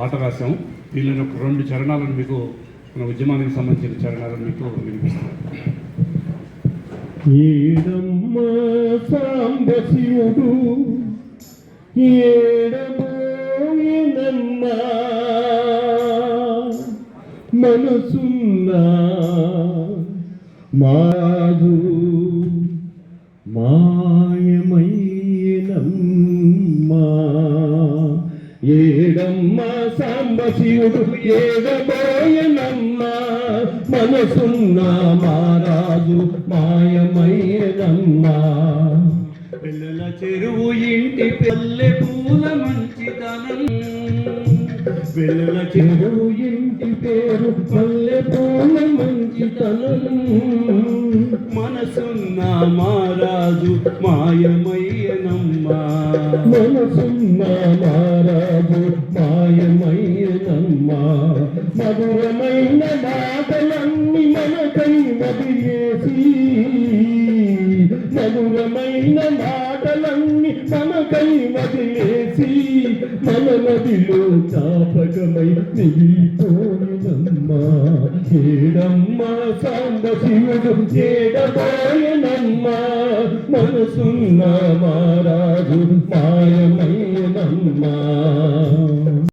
పాట రాసాము. దీనిలో ఒక 2 చరణాలను మీకు మన ఉద్యమానికి సంబంధించిన చరణాలను మీకు వినిపిస్తాను. ఏడమ్మ సాంబశివుడు ఏడబోయనమ్మా మనసున్నా మాదు మాయమయ్యనమ్మా. ఏడమ్మ సాంబశివుడు ఏడబోయనమ్మా మనసున్నా మారాజు మాయమయ్యనమ్మా. పిల్లల చెరువు ఇంటి పల్లె పూల మంచితనం, పిల్లల చెరువు ఇంటి పేరు పల్లె పూల మంచితనం. మనసున్న మారాజు మాయమయ్యనమ్మా, మనసున్న మారాజు మాయమయ్యనమ్మా. మధురమైన మాటలన్నీ మనకై వదిలేసి, మధురమైన మాటలన్నీ మనకై వదిలేసి మన నదిలో చాపకమై మిగిలిపోయినమ్మా. ఏడమ్మ సాంబశివుడు ఏడబోయనమ్మా మనసున్న మారాజు మాయమయ్యనమ్మా.